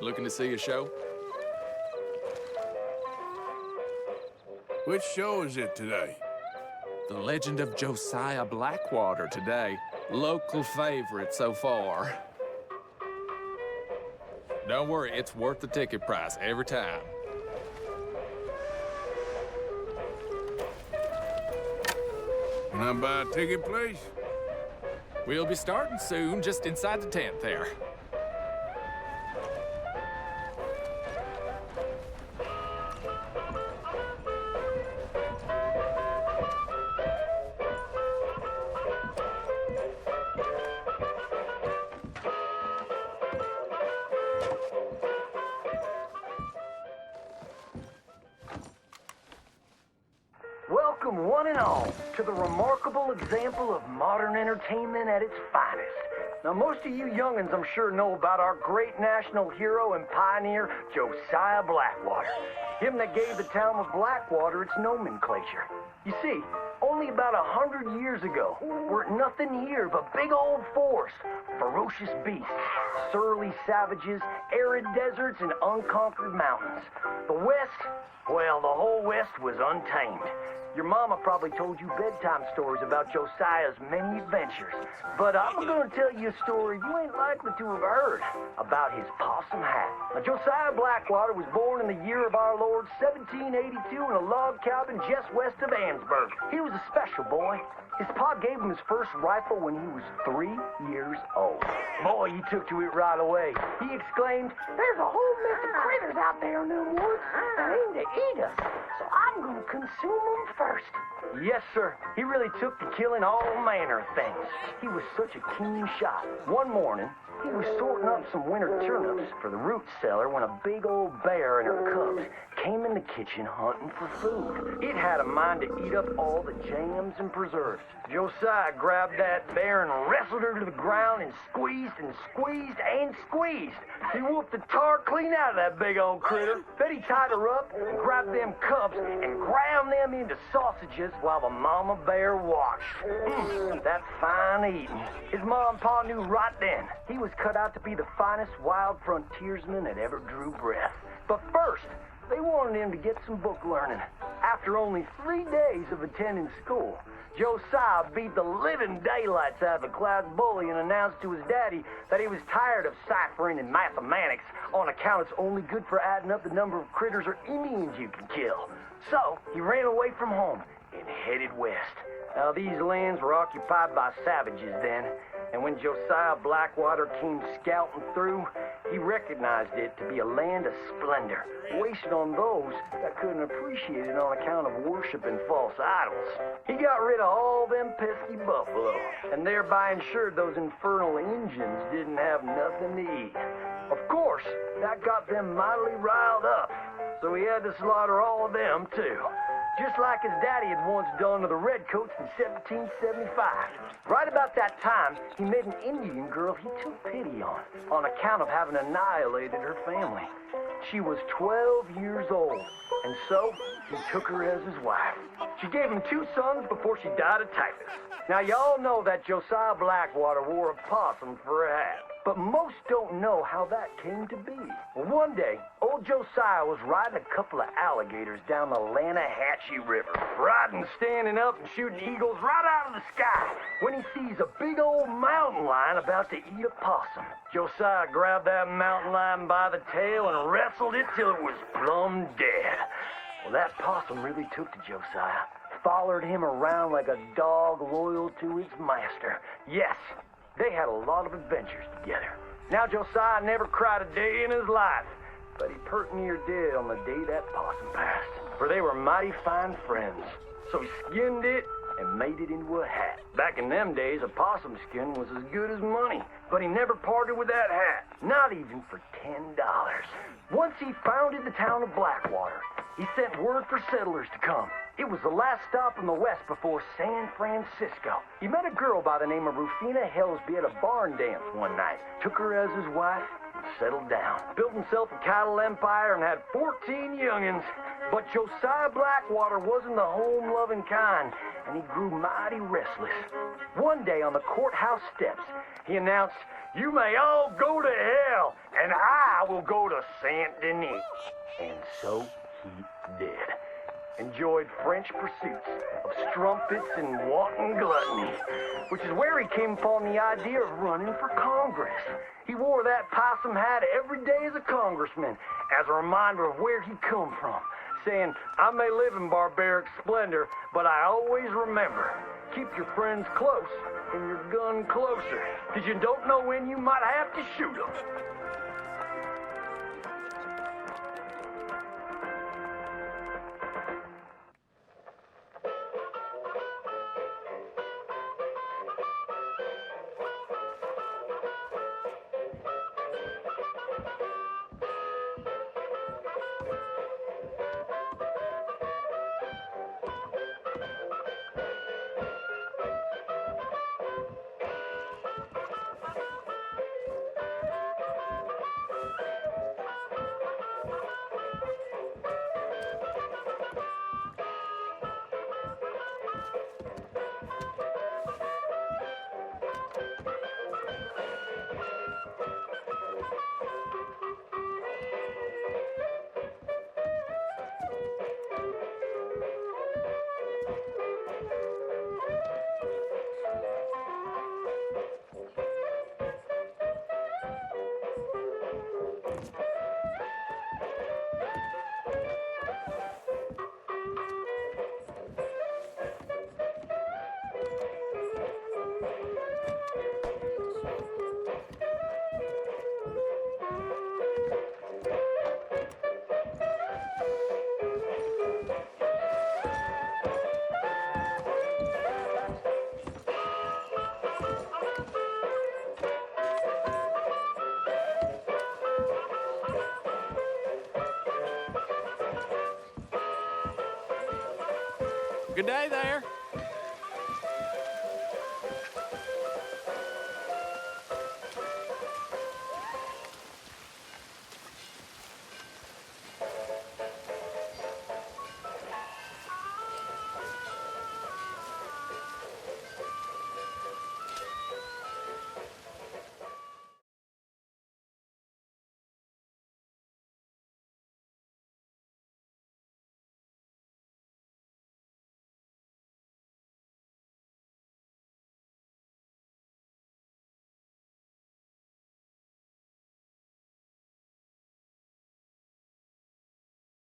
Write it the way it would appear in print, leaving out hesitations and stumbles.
Looking to see a show? Which show is it today? The Legend of Josiah Blackwater today. Local favorite so far. Don't worry, it's worth the ticket price every time. Can I buy a ticket, please? We'll be starting soon, just inside the tent there. Welcome, one and all, to the remarkable example of modern entertainment at its finest. Now, most of you youngins, I'm sure, know about our great national hero and pioneer, Josiah Blackwater. Him that gave the town of Blackwater its nomenclature. You see, only about 100 years ago, weren't nothing here but big old forest, ferocious beasts, surly savages, arid deserts, and unconquered mountains. The West, well, the whole West was untamed. Your mama probably told you bedtime stories about Josiah's many adventures. But I'm gonna tell you a story you ain't likely to have heard about his possum hat. Now, Josiah Blackwater was born in the year of our Lord 1782 in a log cabin just west of Ansburg. He was a special boy. His pa gave him his first rifle when he was 3 years old. Boy, he took to it right away. He exclaimed, "There's a whole mess of critters out there in the woods that aim to eat us, so I'm gonna consume them first." Yes, sir. He really took to killing all manner of things. He was such a keen shot. One morning, he was sorting up some winter turnips for the root cellar when a big old bear and her cubs came in the kitchen hunting for food. It had a mind to eat up all the jams and preserves. Josiah grabbed that bear and wrestled her to the ground and squeezed and squeezed and squeezed. He whooped the tar clean out of that big old critter. Then he tied her up and grabbed them cubs and ground them into sausages while the mama bear watched. That's fine eating. His mom and pa knew right then he was cut out to be the finest wild frontiersman that ever drew breath. But first, they wanted him to get some book learning. After only 3 days of attending school, Josiah beat the living daylights out of the class bully and announced to his daddy that he was tired of ciphering and mathematics on account it's only good for adding up the number of critters or Indians you can kill. So he ran away from home and headed west. Now, these lands were occupied by savages then, and when Josiah Blackwater came scouting through, he recognized it to be a land of splendor, wasted on those that couldn't appreciate it on account of worshiping false idols. He got rid of all them pesky buffalo, and thereby ensured those infernal Injuns didn't have nothing to eat. Of course, that got them mightily riled up, so he had to slaughter all of them too. Just like his daddy had once done to the Redcoats in 1775. Right about that time, he met an Indian girl he took pity on account of having annihilated her family. She was 12 years old, and so he took her as his wife. She gave him 2 sons before she died of typhus. Now, y'all know that Josiah Blackwater wore a possum for a hat. But most don't know how that came to be. Well, one day, old Josiah was riding a couple of alligators down the Lanahatchee River. Riding, standing up, and shooting eagles right out of the sky when he sees a big old mountain lion about to eat a possum. Josiah grabbed that mountain lion by the tail and wrestled it till it was plumb dead. Well, that possum really took to Josiah. Followed him around like a dog loyal to its master. Yes, they had a lot of adventures together. Now, Josiah never cried a day in his life, but he pert near did on the day that possum passed, for they were mighty fine friends. So he skinned it and made it into a hat. Back in them days, a possum skin was as good as money, but he never parted with that hat, not even for $10. Once he founded the town of Blackwater, he sent word for settlers to come. It was the last stop in the west before San Francisco. He met a girl by the name of Rufina Helsby at a barn dance one night, took her as his wife, and settled down. Built himself a cattle empire and had 14 youngins. But Josiah Blackwater wasn't the home-loving kind, and he grew mighty restless. One day on the courthouse steps, he announced, You may all go to hell, and I will go to Saint Denis. And so he did. Enjoyed French pursuits of strumpets and wanton gluttony, which is where he came upon the idea of running for Congress. He wore that possum hat every day as a congressman, as a reminder of where he come from, saying, I may live in barbaric splendor, but I always remember, keep your friends close and your gun closer, because you don't know when you might have to shoot them. Good day there.